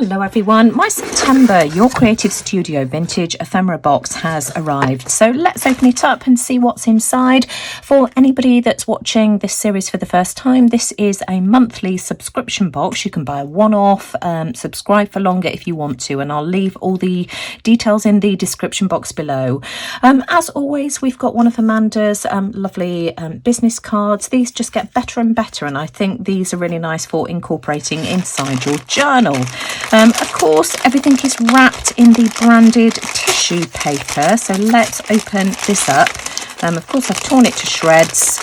Hello everyone, my September Your Creative Studio Vintage Ephemera box has arrived. So let's open it up and see what's inside. For anybody that's watching this series for the first time, this is a monthly subscription box. You can buy a one-off, subscribe for longer if you want to, and I'll leave all the details in the description box below. As always, we've got one of Amanda's lovely business cards. These just get better and better, and I think these are really nice for incorporating inside your journal. Of course, everything is wrapped in the branded tissue paper. So let's open this up. Of course, I've torn it to shreds.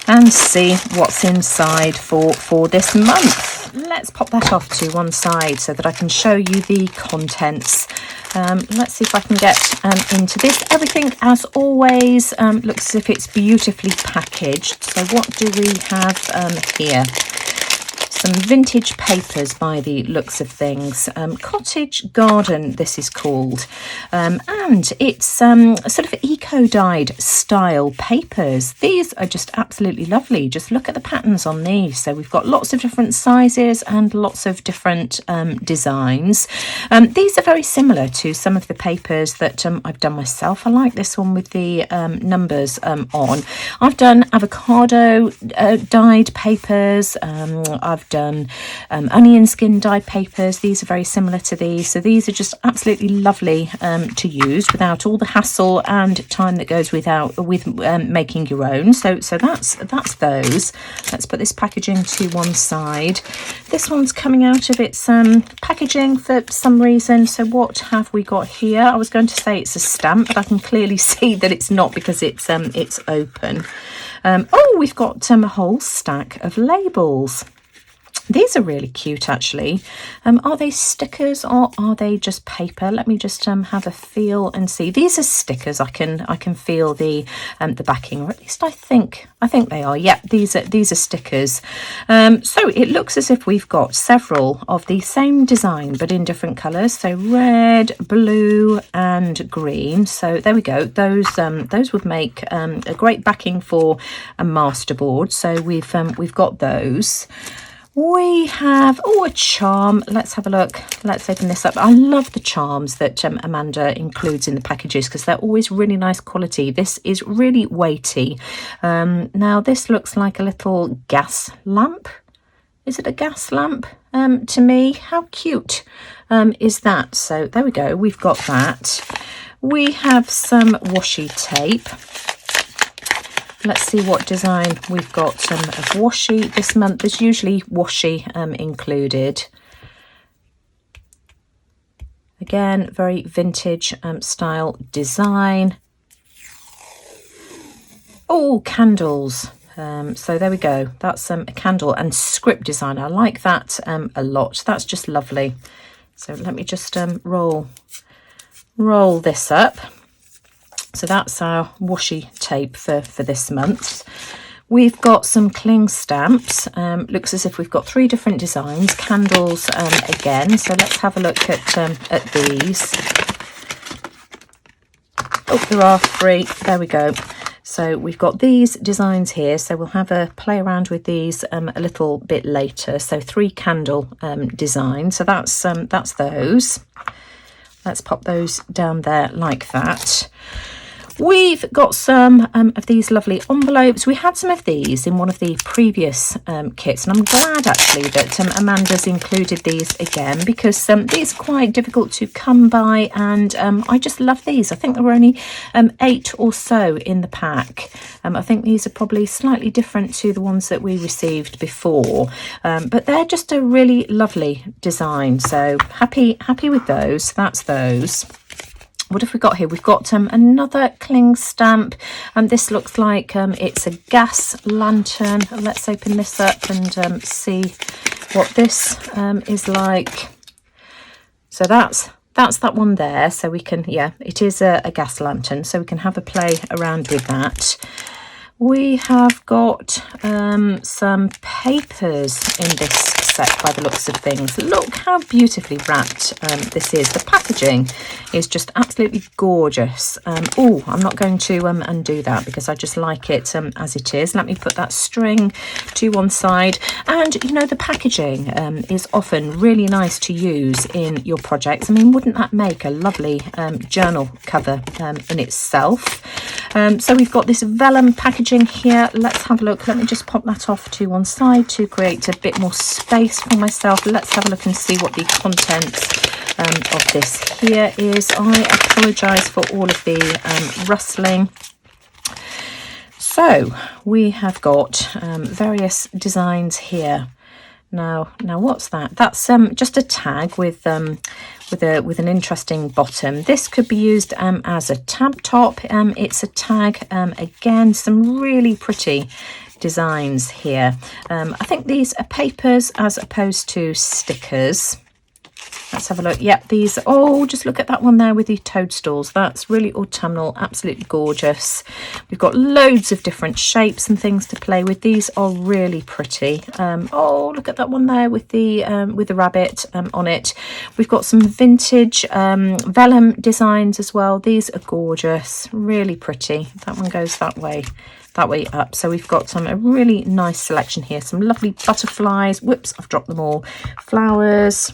And see what's inside for this month. Let's pop that off to one side so that I can show you the contents. Let's see if I can get into this. Everything, as always, looks as if it's beautifully packaged. So what do we have here? Some vintage papers by the looks of things. Cottage Garden, this is called. And it's sort of eco-dyed style papers. These are just absolutely lovely. Just look at the patterns on these. So we've got lots of different sizes and lots of different designs. These are very similar to some of the papers that I've done myself. I like this one with the numbers on. I've done avocado dyed papers. I've done onion skin dyed papers. These are very similar to these, so these are just absolutely lovely to use without all the hassle and time that goes with making your own. So that's those. Let's put this packaging to one side. This one's coming out of its packaging for some reason. So what have we got here? I was going to say it's a stamp, but I can clearly see that it's not because it's open. We've got a whole stack of labels. These are really cute, actually. Are they stickers or are they just paper? Let me just have a feel and see. These are stickers. I can feel the backing, or at least I think they are. Yeah, these are stickers. So it looks as if we've got several of the same design but in different colours. So red, blue, and green. So there we go. Those would make a great backing for a masterboard. So we've got those. We have, a charm. Let's have a look. Let's open this up. I love the charms that Amanda includes in the packages because they're always really nice quality. This is really weighty. Now, this looks like a little gas lamp. Is it a gas lamp to me? How cute is that? So there we go. We've got that. We have some washi tape. Let's see what design we've got of washi this month. There's usually washi included. Again, very vintage style design. Oh, candles. So there we go. That's a candle and script design. I like that a lot. That's just lovely. So let me just roll this up. So that's our washi tape for this month. We've got some cling stamps. Looks as if we've got 3 different designs. Candles again. So let's have a look at these. There are 3. There we go. So we've got these designs here. So we'll have a play around with these a little bit later. So 3 candle designs. So that's those. Let's pop those down there like that. We've got some of these lovely envelopes. We had some of these in one of the previous kits, and I'm glad actually that Amanda's included these again because these are quite difficult to come by, and I just love these. I think there were only 8 or so in the pack. I think these are probably slightly different to the ones that we received before, but they're just a really lovely design. So happy with those. That's those. What have we got here? We've got another cling stamp, and this looks like it's a gas lantern. Let's open this up and see what this is like. So that's that one there. So we can, it is a gas lantern, so we can have a play around with that. We have got some papers in this set by the looks of things. Look how beautifully wrapped this is. The packaging is just absolutely gorgeous. Oh, I'm not going to undo that because I just like it as it is. Let me put that string to one side. And you know, the packaging is often really nice to use in your projects. I mean, wouldn't that make a lovely journal cover in itself? So we've got this vellum packaging here. Let's have a look. Let me just pop that off to one side to create a bit more space for myself. Let's have a look and see what the contents of this here is. I apologise for all of the rustling. So we have got various designs here. Now what's that? That's just a tag with an interesting bottom. This could be used as a tab top. It's a tag. Again, some really pretty designs here. I think these are papers as opposed to stickers. Let's have a look. Yep, these, oh, just look at that one there with the toadstools. That's really autumnal, absolutely gorgeous. We've got loads of different shapes and things to play with. These are really pretty. Oh, look at that one there with the rabbit on it. We've got some vintage vellum designs as well. These are gorgeous, really pretty. That one goes that way up. So we've got a really nice selection here. Some lovely butterflies. Whoops, I've dropped them all. Flowers.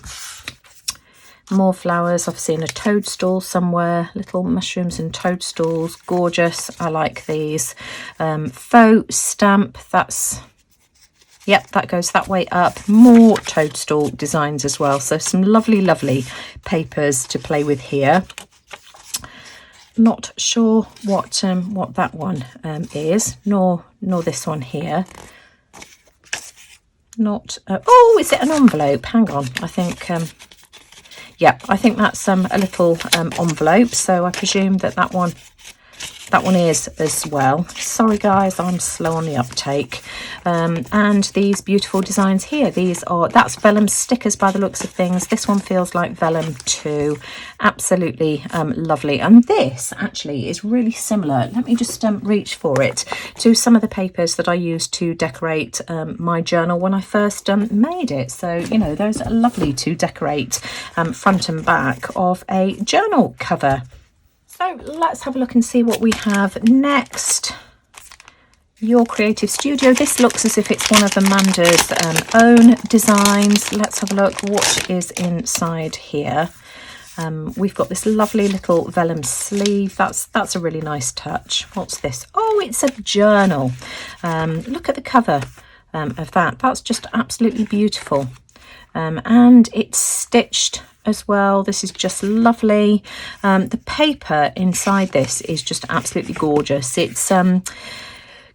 More flowers. I've seen a toadstool somewhere. Little mushrooms and toadstools. Gorgeous. I like these. Faux stamp. Yep, that goes that way up. More toadstool designs as well. So some lovely, lovely papers to play with here. Not sure what that one is, nor this one here. Not. Oh, is it an envelope? Hang on. I think. Yeah, I think that's a little envelope. So I presume that one is as well. Sorry guys, I'm slow on the uptake. And these beautiful designs here, that's vellum stickers by the looks of things. This one feels like vellum too. Absolutely lovely. And this actually is really similar. Let me just reach for it, to some of the papers that I used to decorate my journal when I first made it. So, you know, those are lovely to decorate front and back of a journal cover. So let's have a look and see what we have next. Your Creative Studio. This looks as if it's one of Amanda's own designs. Let's have a look what is inside here. We've got this lovely little vellum sleeve. That's a really nice touch. What's this? Oh, it's a journal. Look at the cover of that. That's just absolutely beautiful. And it's stitched as well. This is just lovely. The paper inside this is just absolutely gorgeous. It's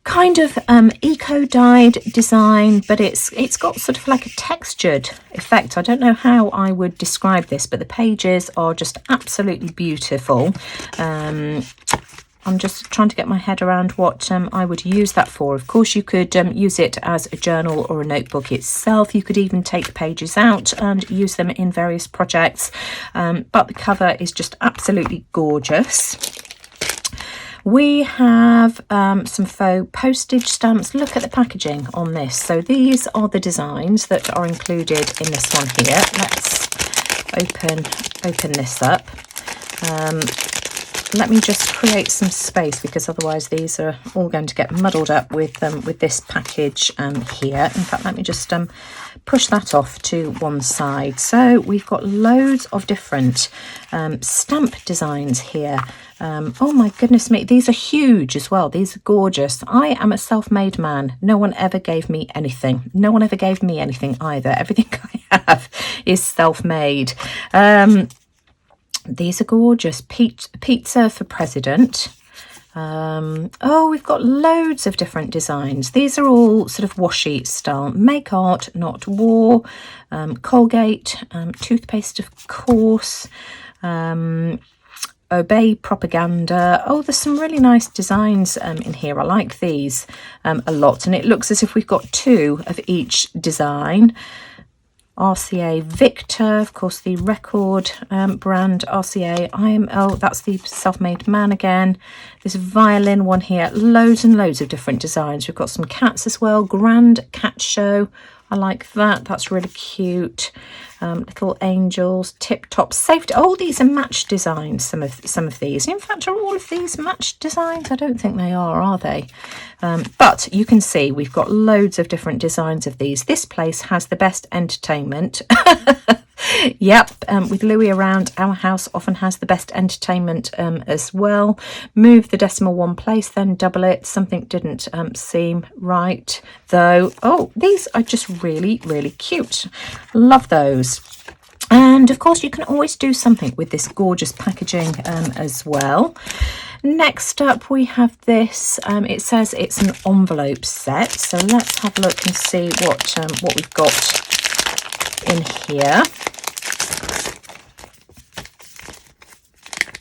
kind of eco-dyed design, but it's got sort of like a textured effect. I don't know how I would describe this, but the pages are just absolutely beautiful. I'm just trying to get my head around what I would use that for. Of course, you could use it as a journal or a notebook itself. You could even take pages out and use them in various projects. But the cover is just absolutely gorgeous. We have some faux postage stamps. Look at the packaging on this. So these are the designs that are included in this one here. Let's open this up. Let me just create some space because otherwise these are all going to get muddled up with this package here. In fact, let me just push that off to one side. So we've got loads of different stamp designs here. Oh my goodness me, these are huge as well. These are gorgeous. I am a self-made man. No one ever gave me anything. No one ever gave me anything either. Everything I have is self-made. These are gorgeous. Pizza for President. Oh, we've got loads of different designs. These are all sort of washi style. Make art, not war. Colgate, toothpaste, of course. Obey propaganda. Oh, there's some really nice designs in here. I like these a lot. And it looks as if we've got two of each design. RCA Victor, of course, the record brand. RCA IML, that's the self-made man again. This violin one here, loads and loads of different designs. We've got some cats as well. Grand Cat Show. I like that. That's really cute. Little angels, tip top safety. Oh, these are match designs. Some of these. In fact, are all of these match designs? I don't think they are they? But you can see we've got loads of different designs of these. This place has the best entertainment. Yep, with Louis around, our house often has the best entertainment as well. Move the decimal one place, then double it. Something didn't seem right though. Oh, these are just really, really cute. Love those. And of course you can always do something with this gorgeous packaging as well. Next up we have this, it says it's an envelope set, so let's have a look and see what we've got in here.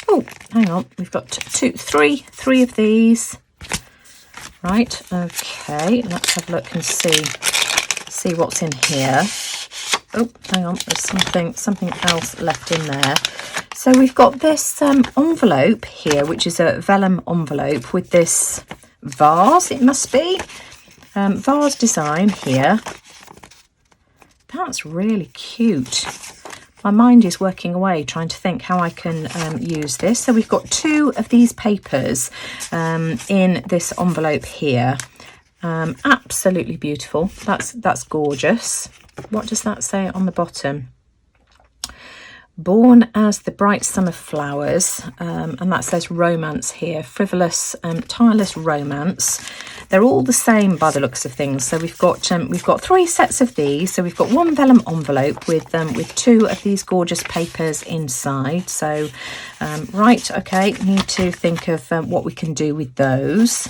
Oh, hang on, we've got three of these. Right, okay, let's have a look and see what's in here. Oh, hang on, there's something else left in there. So we've got this envelope here, which is a vellum envelope with this vase, it must be. Vase design here. That's really cute. My mind is working away trying to think how I can use this. So we've got 2 of these papers in this envelope here. Absolutely beautiful. That's gorgeous. What does that say on the bottom? Born as the bright summer flowers, and that says romance here. Frivolous, tireless romance. They're all the same by the looks of things. So we've got 3 sets of these. So we've got 1 vellum envelope with 2 of these gorgeous papers inside. So right, okay, need to think of what we can do with those.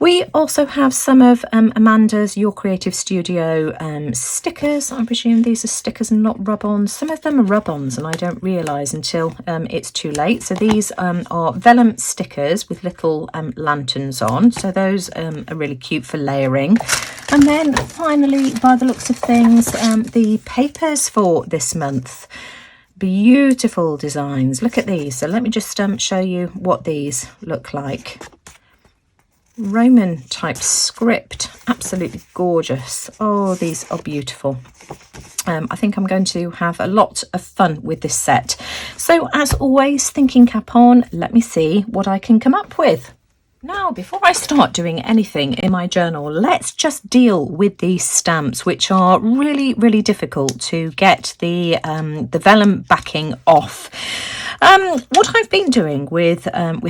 We also have some of Amanda's Your Creative Studio stickers. I presume these are stickers and not rub-ons. Some of them are rub-ons and I don't realise until it's too late. So these are vellum stickers with little lanterns on. So those are really cute for layering. And then finally, by the looks of things, the papers for this month. Beautiful designs. Look at these. So let me just show you what these look like. Roman type script, absolutely gorgeous. Oh, these are beautiful. I think I'm going to have a lot of fun with this set. So as always, thinking cap on, let me see what I can come up with. Now, before I start doing anything in my journal, let's just deal with these stamps, which are really, really difficult to get the vellum backing off. What I've been doing with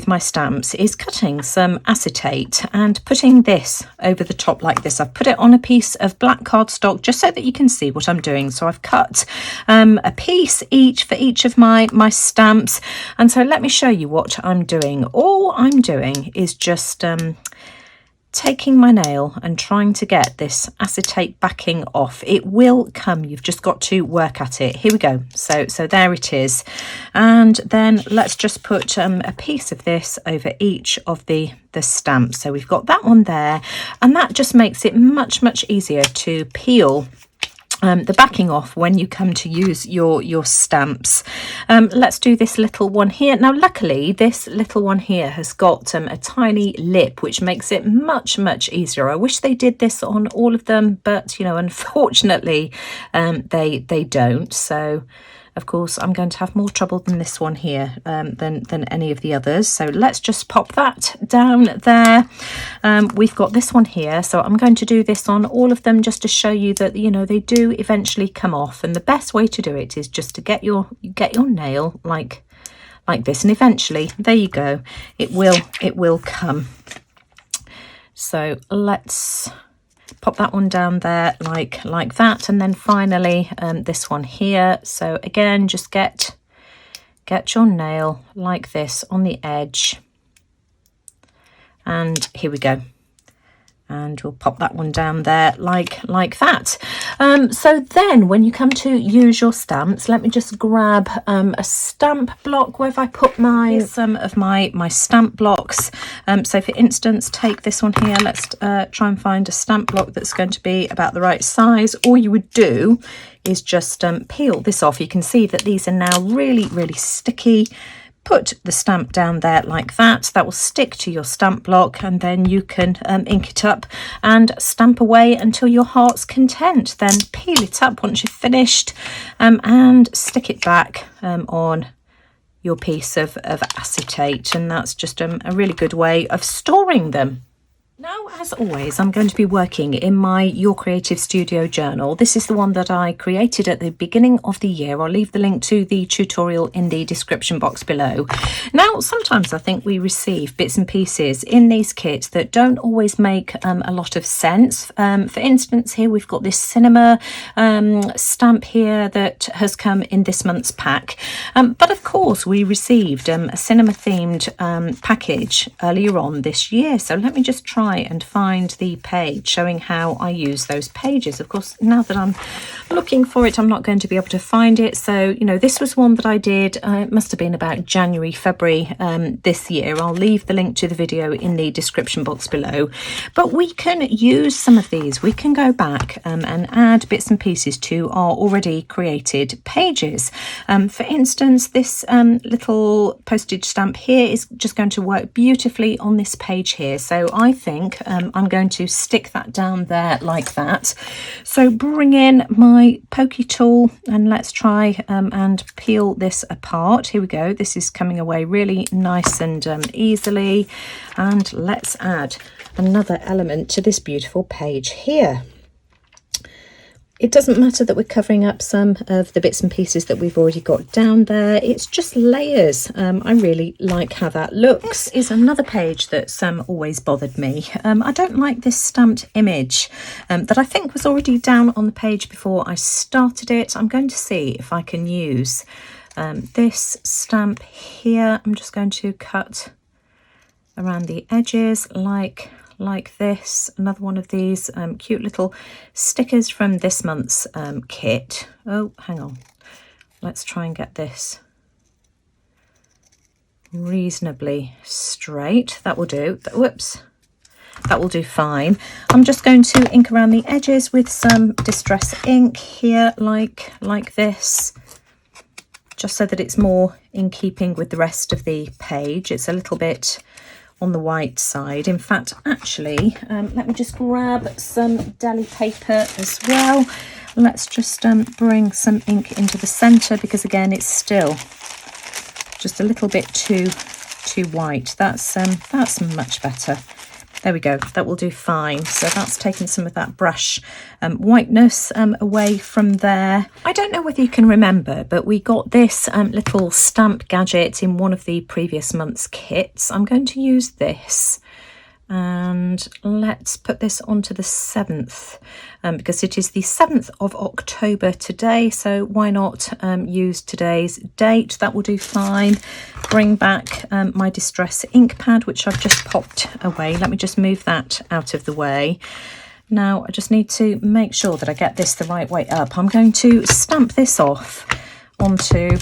my stamps is cutting some acetate and putting this over the top like this. I've put it on a piece of black cardstock just so that you can see what I'm doing. So I've cut a piece each for each of my stamps. And so let me show you what I'm doing. All I'm doing is just taking my nail and trying to get this acetate backing off. It will come, you've just got to work at it. Here we go. So there it is. And then let's just put a piece of this over each of the stamps. So we've got that one there, and that just makes it much easier to peel the backing off when you come to use your stamps. Let's do this little one here. Now luckily this little one here has got a tiny lip, which makes it much easier. I wish they did this on all of them, but you know, unfortunately they don't. So of course I'm going to have more trouble than this one here than any of the others. So let's just pop that down there. We've got this one here, so I'm going to do this on all of them just to show you that, you know, they do eventually come off, and the best way to do it is just to get your nail like this, and eventually, there you go, it will come. So let's pop that one down there like that, and then finally this one here. So again, just get your nail like this on the edge, and here we go. And we'll pop that one down there like that. So then when you come to use your stamps, let me just grab a stamp block. Where have I put some of my stamp blocks? So for instance, take this one here. Let's try and find a stamp block that's going to be about the right size. All you would do is just peel this off. You can see that these are now really sticky, put the stamp down there like that. That will stick to your stamp block, and then you can ink it up and stamp away until your heart's content. Then peel it up once you've finished and stick it back on your piece of acetate, and that's just a really good way of storing them. Now, as always, I'm going to be working in my Your Creative Studio journal. This is the one that I created at the beginning of the year. I'll leave the link to the tutorial in the description box below. Now, sometimes I think we receive bits and pieces in these kits that don't always make a lot of sense. For instance, here we've got this cinema stamp here that has come in this month's pack. But of course, we received a cinema themed package earlier on this year. So let me just try and find the page showing how I use those pages. Of course, now that I'm looking for it, I'm not going to be able to find it. So, you know, this was one that I did, it must have been about January, February this year. I'll leave the link to the video in the description box below. But we can use some of these. We can go back and add bits and pieces to our already created pages. For instance, this little postage stamp here is just going to work beautifully on this page here. So I think I'm going to stick that down there like that. So bring in my pokey tool and let's try and peel this apart. Here we go. This is coming away really nice and easily. And let's add another element to this beautiful page here. It doesn't matter that we're covering up some of the bits and pieces that we've already got down there. It's just layers. I really like how that looks. This is another page that's always bothered me. I don't like this stamped image that I think was already down on the page before I started it. I'm going to see if I can use this stamp here. I'm just going to cut around the edges like this. Another one of these cute little stickers from this month's kit. Oh, hang on. Let's try and get this reasonably straight. That will do. Whoops. That will do fine. I'm just going to ink around the edges with some distress ink here, like this, just so that it's more in keeping with the rest of the page. It's a little bit on the white side. In fact, actually, let me just grab some deli paper as well. Let's just bring some ink into the centre, because again, it's still just a little bit too white. That's much better. There we go. That will do fine. So that's taken some of that brush whiteness away from there. I don't know whether you can remember, but we got this little stamp gadget in one of the previous month's kits. I'm going to use this, and let's put this onto the 7th because it is the 7th of October today. So why not use today's date? That will do fine. Bring back my distress ink pad, which I've just popped away. Let me just move that out of the way. Now I just need to make sure that I get this the right way up. I'm going to stamp this off onto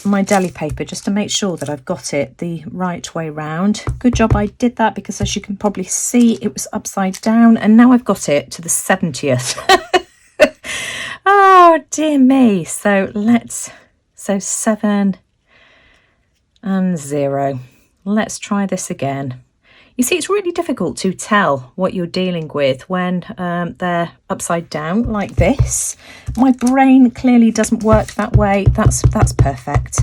my deli paper just to make sure that I've got it the right way round. Good job I did that, because as you can probably see, it was upside down, and now I've got it to the 70th. Oh dear me. So 7 and 0. Let's try this again. You see, it's really difficult to tell what you're dealing with when they're upside down like this. My brain clearly doesn't work that way. That's perfect.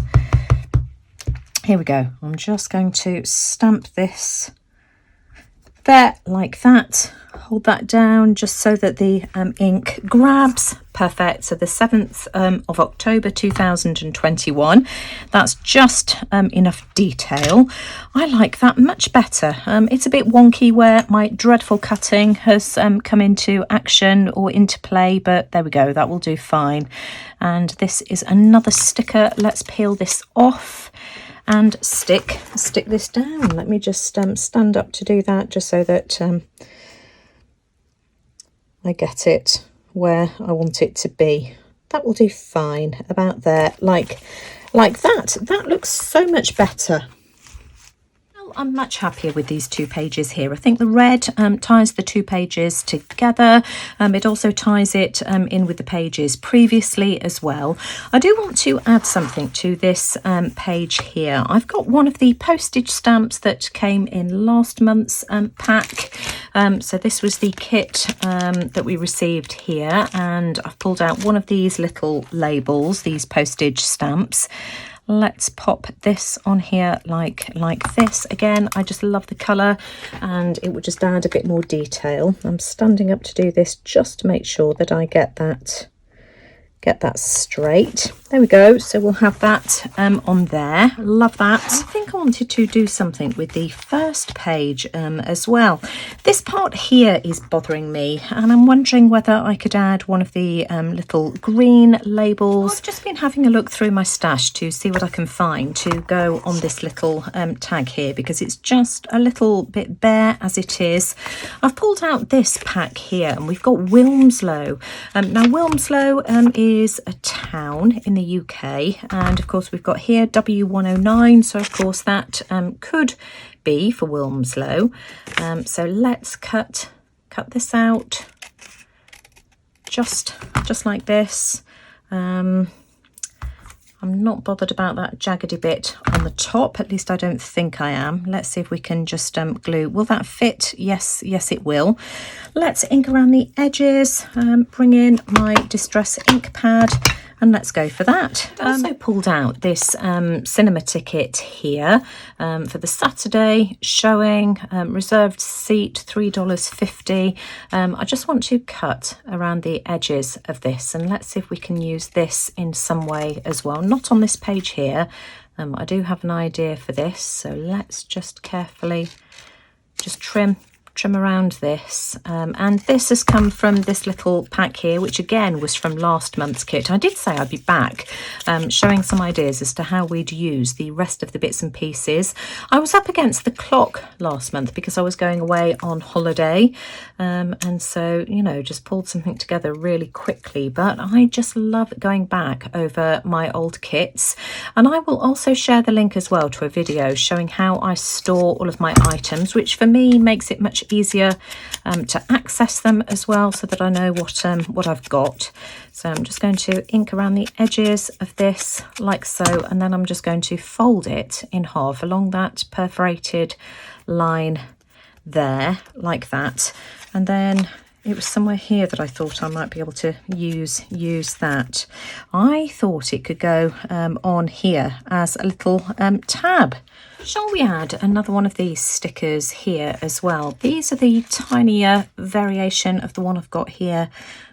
Here we go. I'm just going to stamp this there like that. Hold that down just so that the ink grabs. Perfect. So the 7th of October 2021. That's just enough detail. I like that much better. It's a bit wonky where my dreadful cutting has come into action or into play, but there we go. That will do fine. And this is another sticker. Let's peel this off and stick this down. Let me just stand up to do that, just so that I get it where I want it to be. That will do fine, about there, like that. That looks so much better. I'm much happier with these 2 pages here. I think the red ties the 2 pages together. It also ties it in with the pages previously as well. I do want to add something to this page here. I've got one of the postage stamps that came in last month's pack. So this was the kit that we received here, and I've pulled out one of these little labels, these postage stamps. Let's pop this on here like this. Again, I just love the colour, and it would just add a bit more detail. I'm standing up to do this just to make sure that I get that straight. There we go. So we'll have that on there. Love that. I think I wanted to do something with the first page as well. This part here is bothering me, and I'm wondering whether I could add one of the little green labels. I've just been having a look through my stash to see what I can find to go on this little tag here, because it's just a little bit bare as it is. I've pulled out this pack here, and we've got Wilmslow. Now Wilmslow is a town in the UK, and of course we've got here W109, so of course that could be for Wilmslow. So let's cut this out just like this. I'm not bothered about that jaggedy bit on the top, at least I don't think I am. Let's see if we can just glue. Will that fit? Yes it will. Let's ink around the edges, bring in my Distress ink pad, and let's go for that. I also pulled out this cinema ticket here for the Saturday showing, reserved seat, $3.50. I just want to cut around the edges of this, and let's see if we can use this in some way as well. Not on this page here. I do have an idea for this, so let's just carefully just trim around this, and this has come from this little pack here, which again was from last month's kit. I did say I'd be back showing some ideas as to how we'd use the rest of the bits and pieces. I was up against the clock last month because I was going away on holiday, and so, you know, just pulled something together really quickly. But I just love going back over my old kits, and I will also share the link as well to a video showing how I store all of my items, which for me makes it much easier to access them as well, so that I know what I've got. So I'm just going to ink around the edges of this like so, and then I'm just going to fold it in half along that perforated line there like that. And then it was somewhere here that I thought I might be able to use that. I thought it could go on here as a little tab. Shall we add another one of these stickers here as well? These are the tinier variation of the one I've got here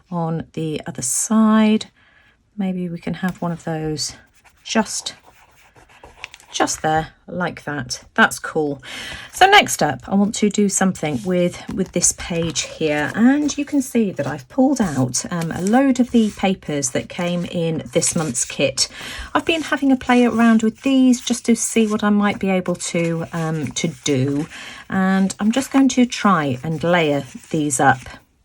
on the other side. Maybe we can have one of those just there like that. That's cool. So next up, I want to do something with this page here, and you can see that I've pulled out a load of the papers that came in this month's kit. I've been having a play around with these just to see what I might be able to do, and I'm just going to try and layer these up.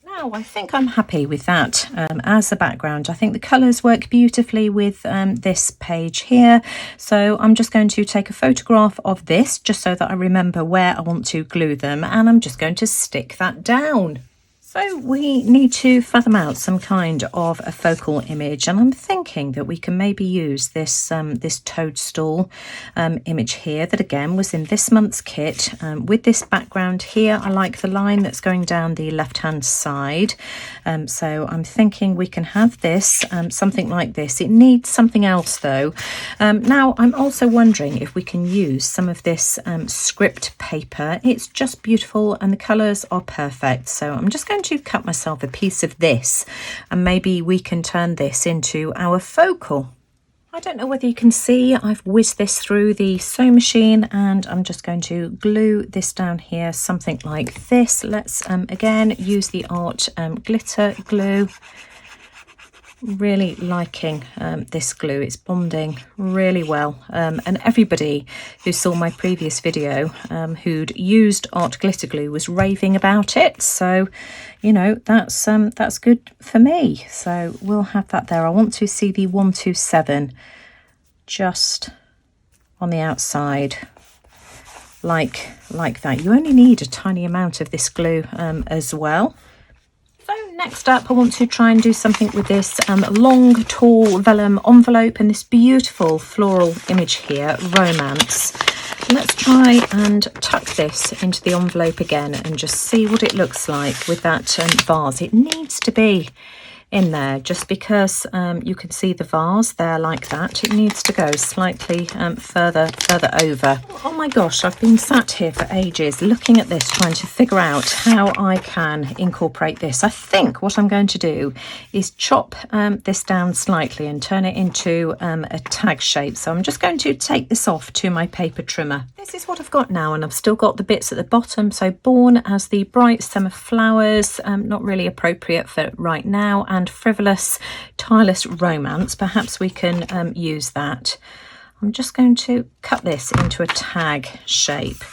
Now, I think I'm happy with that as a background. I think the colours work beautifully with this page here. So I'm just going to take a photograph of this just so that I remember where I want to glue them, and I'm just going to stick that down. So we need to fathom out some kind of a focal image, and I'm thinking that we can maybe use this this toadstool image here that again was in this month's kit with this background here. I like the line that's going down the left hand side, so I'm thinking we can have this something like this. It needs something else though. Now I'm also wondering if we can use some of this script paper. It's just beautiful and the colours are perfect, so I'm just going to cut myself a piece of this, and maybe we can turn this into our focal. I don't know whether you can see, I've whizzed this through the sewing machine, and I'm just going to glue this down here, something like this. Let's again use the Art glitter glue. Really liking this glue. It's bonding really well, and everybody who saw my previous video who'd used Art glitter glue was raving about it, so you know that's good for me. So we'll have that there. I want to see the 127 just on the outside like that. You only need a tiny amount of this glue as well. So next up, I want to try and do something with this long, tall vellum envelope and this beautiful floral image here, Romance. Let's try and tuck this into the envelope again and just see what it looks like with that vase. It needs to be in there just because you can see the vase there like that. It needs to go slightly further over. Oh my gosh, I've been sat here for ages looking at this, trying to figure out how I can incorporate this. I think what I'm going to do is chop this down slightly and turn it into a tag shape. So I'm just going to take this off to my paper trimmer. This is what I've got now, and I've still got the bits at the bottom. So Born as the bright summer flowers, not really appropriate for right now, and Frivolous tireless romance. Perhaps we can use that. I'm just going to cut this into a tag shape.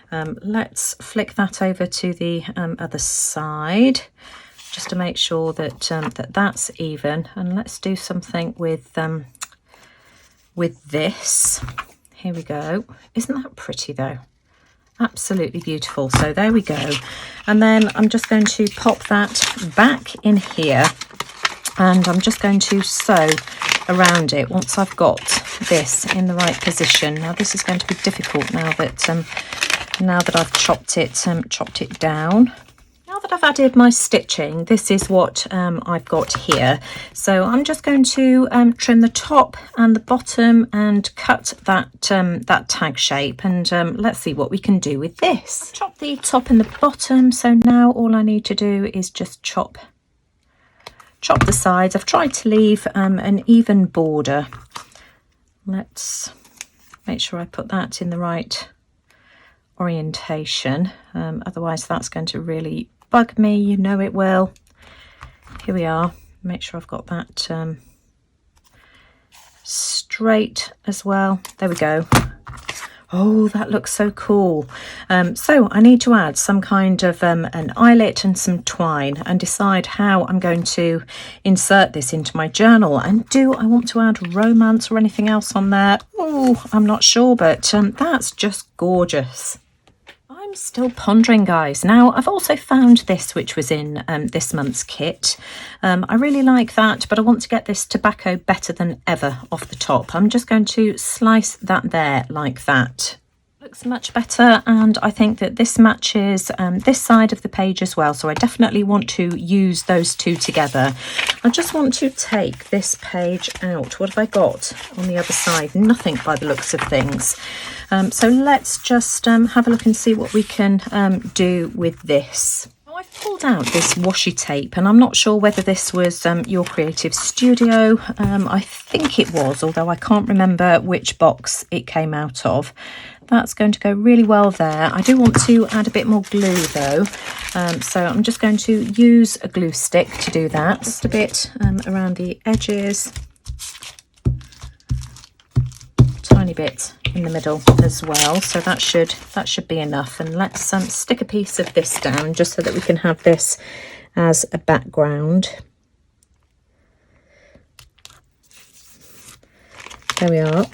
Let's flick that over to the other side just to make sure that that's even, and let's do something with this. Here we go. Isn't that pretty though? Absolutely beautiful. So there we go. And then I'm just going to pop that back in here, and I'm just going to sew around it once I've got this in the right position. Now this is going to be difficult now that I've chopped it down. Now that I've added my stitching, this is what I've got here. So I'm just going to trim the top and the bottom and cut that that tag shape, and let's see what we can do with this. Chop the top and the bottom, so now all I need to do is just chop the sides. I've tried to leave an even border. Let's make sure I put that in the right orientation, otherwise that's going to really bug me, you know it will. Here we are. Make sure I've got that straight as well. There we go. Oh, that looks so cool. So I need to add some kind of an eyelet and some twine and decide how I'm going to insert this into my journal. And do I want to add romance or anything else on there? Oh, I'm not sure, but that's just gorgeous. I'm still pondering, guys. Now, I've also found this, which was in this month's kit. I really like that, but I want to get this tobacco better than ever off the top. I'm just going to slice that there like that. Looks much better, and I think that this matches this side of the page as well, so I definitely want to use those two together. I just want to take this page out. What have I got on the other side? Nothing by the looks of things. So let's just have a look and see what we can do with this. I've pulled out this washi tape, and I'm not sure whether this was Your Creative Studio. I think it was, although I can't remember which box it came out of. That's going to go really well there. I do want to add a bit more glue though, so I'm just going to use a glue stick to do that. Just a bit around the edges, tiny bit in the middle as well, so that should be enough. And let's stick a piece of this down just so that we can have this as a background. There we are.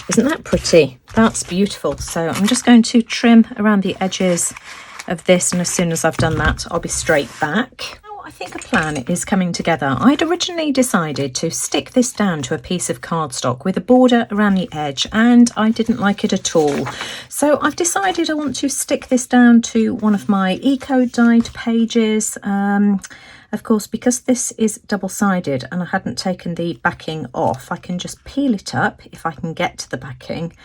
Isn't that pretty? That's beautiful. So I'm just going to trim around the edges of this, and as soon as I've done that, I'll be straight back. I think a plan is coming together. I'd originally decided to stick this down to a piece of cardstock with a border around the edge, and I didn't like it at all. So I've decided I want to stick this down to one of my eco dyed pages. Of course, because this is double-sided and I hadn't taken the backing off, I can just peel it up if I can get to the backing,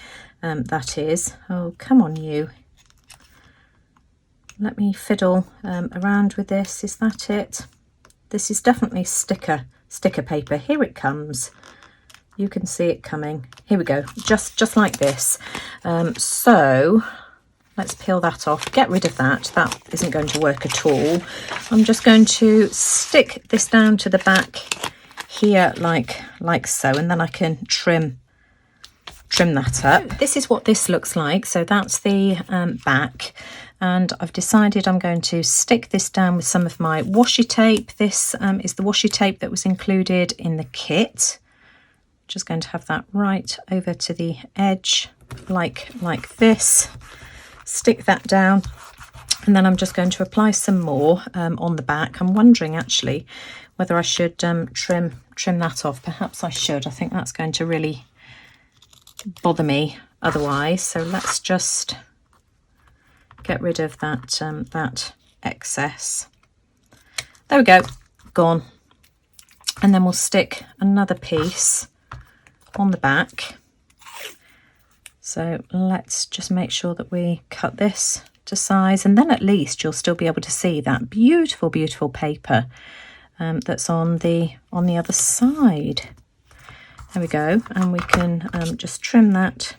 that is. Oh, come on you. Let me fiddle around with this. Is that it? This is definitely sticker paper. Here it comes. You can see it coming. Here we go. Just like this. So let's peel that off. Get rid of that. That isn't going to work at all. I'm just going to stick this down to the back here like so, and then I can trim that up. This is what this looks like. So that's the back. And I've decided I'm going to stick this down with some of my washi tape. This is the washi tape that was included in the kit. Just going to have that right over to the edge like this. Stick that down, and then I'm just going to apply some more on the back. I'm wondering actually whether I should trim that off. Perhaps I should. I think that's going to really bother me otherwise. So let's just get rid of that that excess. There we go, gone. And then we'll stick another piece on the back. So let's just make sure that we cut this to size, and then at least you'll still be able to see that beautiful, beautiful paper that's on the other side. There we go, and we can just trim that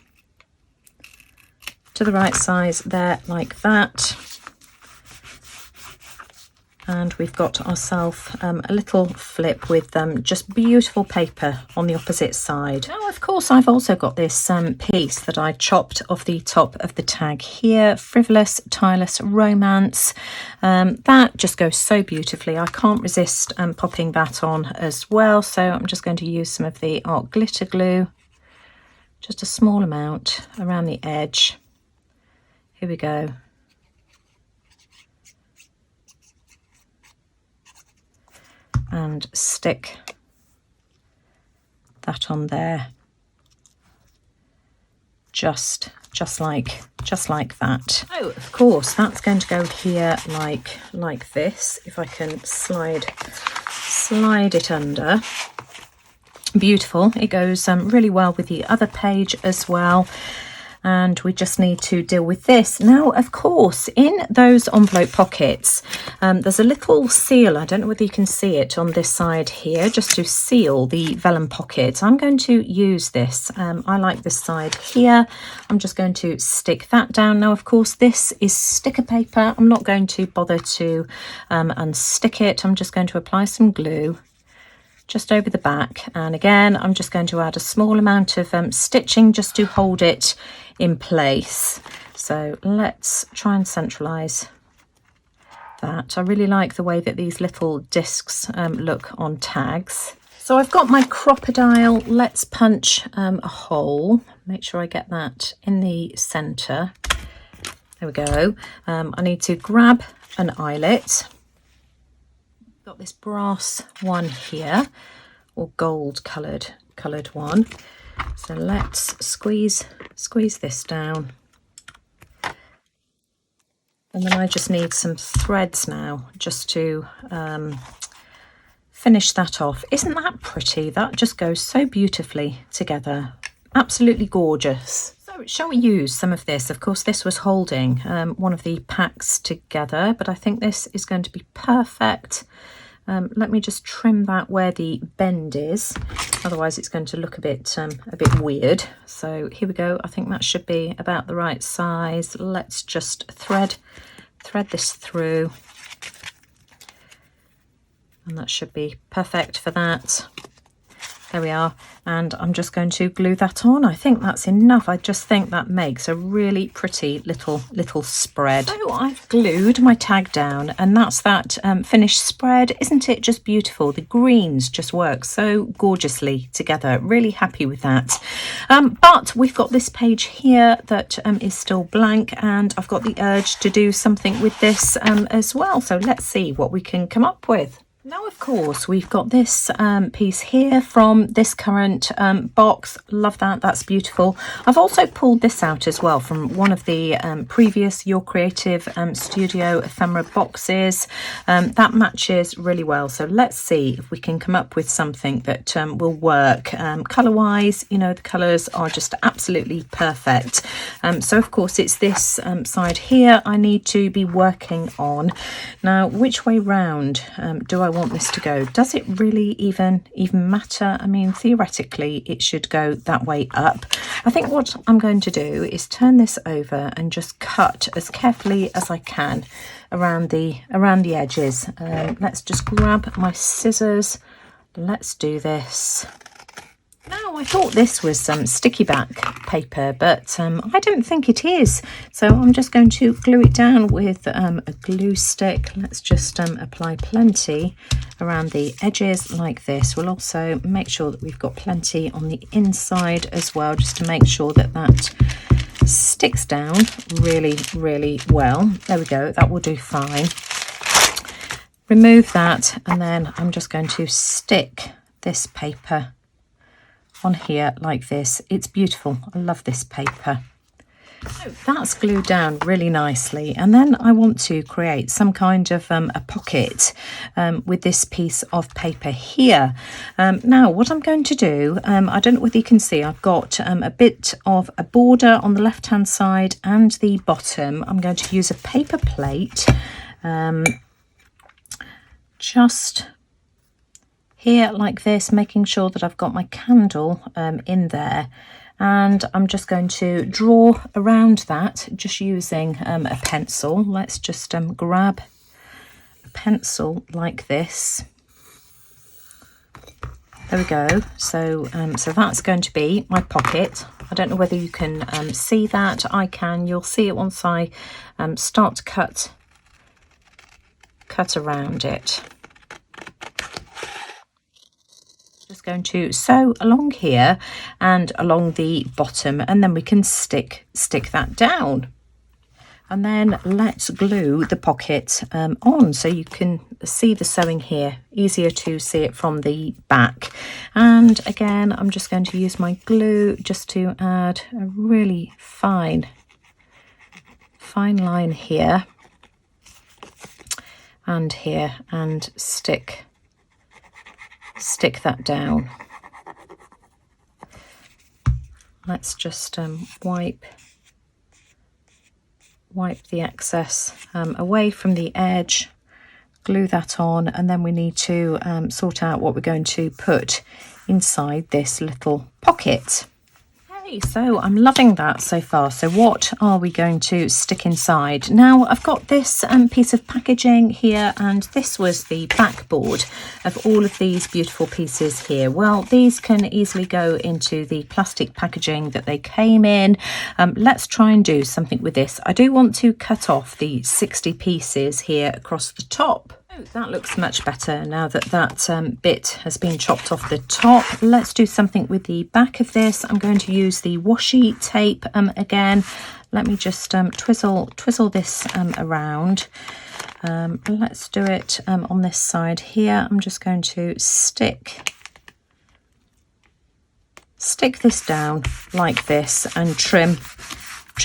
to the right size there, like that. And we've got ourselves a little flip with just beautiful paper on the opposite side. Now, of course, I've also got this piece that I chopped off the top of the tag here, Frivolous, Tireless Romance. That just goes so beautifully. I can't resist popping that on as well. So I'm just going to use some of the art glitter glue, just a small amount around the edge. Here we go. And stick that on there, just like that. Oh, of course, that's going to go here like this. If I can slide it under. Beautiful. It goes really well with the other page as well. And we just need to deal with this. Now, of course, in those envelope pockets, there's a little seal. I don't know whether you can see it on this side here, just to seal the vellum pockets. I'm going to use this. I like this side here. I'm just going to stick that down. Now, of course, this is sticker paper. I'm not going to bother to unstick it. I'm just going to apply some glue just over the back, and again I'm just going to add a small amount of stitching just to hold it in place. So let's try and centralize that. I really like the way that these little discs look on tags. So I've got my crocodile. Let's punch a hole. Make sure I get that in the center. There we go. I need to grab an eyelet. Got this brass one here, or gold coloured one. So let's squeeze this down, and then I just need some threads now just to finish that off. Isn't that pretty? That just goes so beautifully together. Absolutely gorgeous. So shall we use some of this? Of course, this was holding one of the packs together, but I think this is going to be perfect. Let me just trim that where the bend is, otherwise it's going to look a bit weird. So here we go. I think that should be about the right size. Let's just thread this through, and that should be perfect for that. There we are, and I'm just going to glue that on. I think that's enough. I just think that makes a really pretty little spread. So I've glued my tag down, and that's that finished spread. Isn't it just beautiful? The greens just work so gorgeously together. Really happy with that. But we've got this page here that is still blank, and I've got the urge to do something with this as well. So let's see what we can come up with. Now, of course, we've got this piece here from this current box. Love that. That's beautiful. I've also pulled this out as well from one of the previous Your Creative Studio ephemera boxes. That matches really well. So let's see if we can come up with something that will work. Colour-wise, you know, the colours are just absolutely perfect. So, of course, it's this side here I need to be working on. Now, which way round do I want this to go? Does it really even matter? I mean, theoretically it should go that way up. I think what I'm going to do is turn this over and just cut as carefully as I can around the edges. Let's just grab my scissors. Let's do this. Now I thought this was some sticky back paper, but I don't think it is. So I'm just going to glue it down with a glue stick. Let's just apply plenty around the edges like this. We'll also make sure that we've got plenty on the inside as well, just to make sure that that sticks down really, really well. There we go, that will do fine. Remove that, and then I'm just going to stick this paper on here like this. It's beautiful. I love this paper. So that's glued down really nicely, and then I want to create some kind of a pocket with this piece of paper here. Now what I'm going to do, I don't know whether you can see, I've got a bit of a border on the left hand side and the bottom. I'm going to use a paper plate just here like this, making sure that I've got my candle in there, and I'm just going to draw around that just using a pencil. Let's just grab a pencil like this. There we go. So so that's going to be my pocket. I don't know whether you can see that. I can. You'll see it once I start to cut around it. Just going to sew along here and along the bottom, and then we can stick that down. And then let's glue the pocket on, so you can see the sewing here. Easier to see it from the back. And again, I'm just going to use my glue just to add a really fine line here and here, and stick that down. Let's just wipe the excess away from the edge, glue that on, and then we need to sort out what we're going to put inside this little pocket. So I'm loving that so far. So what are we going to stick inside? Now I've got this piece of packaging here, and this was the backboard of all of these beautiful pieces here. Well, these can easily go into the plastic packaging that they came in. Let's try and do something with this. I do want to cut off the 60 pieces here across the top. Oh, that looks much better now that that bit has been chopped off the top. Let's do something with the back of this. I'm going to use the washi tape again. Let me just twizzle this around. Let's do it on this side here. I'm just going to stick this down like this and trim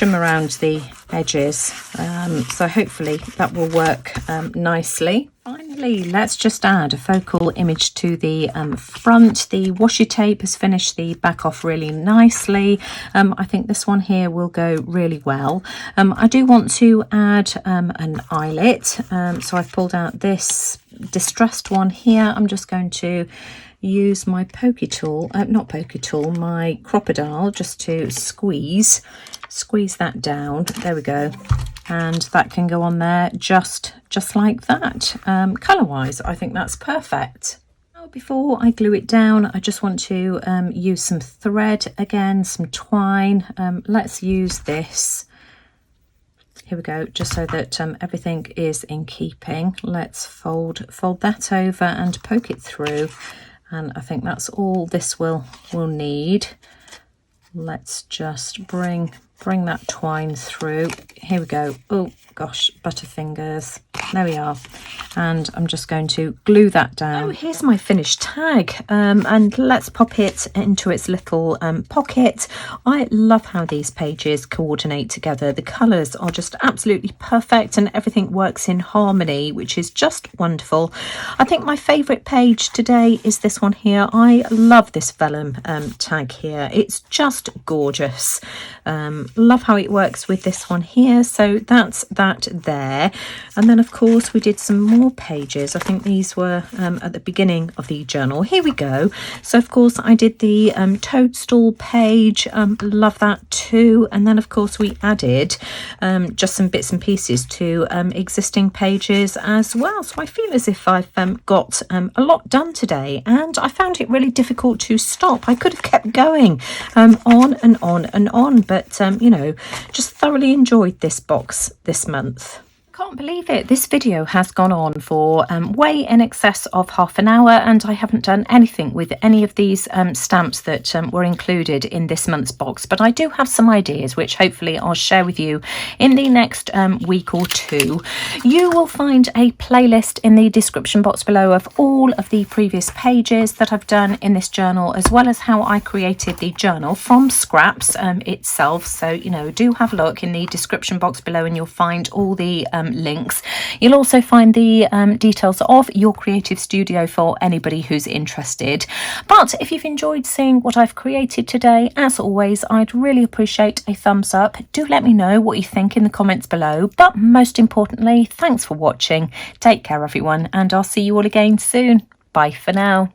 around the edges, so hopefully that will work nicely. Finally, let's just add a focal image to the front. The washi tape has finished the back off really nicely. I think this one here will go really well. I do want to add an eyelet, so I've pulled out this distressed one here. I'm just going to use my my crocodile, just to squeeze that down. There we go, and that can go on there just like that. Colour wise, I think that's perfect. Now, before I glue it down, I just want to use some thread again, some twine. Let's use this. Here we go, just so that everything is in keeping. Let's fold that over and poke it through, and I think that's all this will need. Let's just bring that twine through. Here we go. Oh gosh, butterfingers. There we are. And I'm just going to glue that down. Oh, here's my finished tag, and let's pop it into its little pocket. I love how these pages coordinate together. The colours are just absolutely perfect, and everything works in harmony, which is just wonderful. I think my favourite page today is this one here. I love this vellum tag here. It's just gorgeous. love how it works with this one here. So that's that there. And then of course we did some more pages. I think these were at the beginning of the journal. Here we go. So of course I did the toadstool page. Love that too. And then of course we added just some bits and pieces to existing pages as well. So I feel as if I've got a lot done today, and I found it really difficult to stop. I could have kept going on and on and on, but you know, just thoroughly enjoyed this box this month. Can't believe it. This video has gone on for way in excess of half an hour, and I haven't done anything with any of these stamps that were included in this month's box, but I do have some ideas which hopefully I'll share with you in the next week or two. You will find a playlist in the description box below of all of the previous pages that I've done in this journal, as well as how I created the journal from scraps itself. So, you know, do have a look in the description box below and you'll find all the links. You'll also find the details of Your Creative Studio for anybody who's interested. But if you've enjoyed seeing what I've created today, as always, I'd really appreciate a thumbs up. Do let me know what you think in the comments below. But most importantly, thanks for watching. Take care, everyone, and I'll see you all again soon. Bye for now.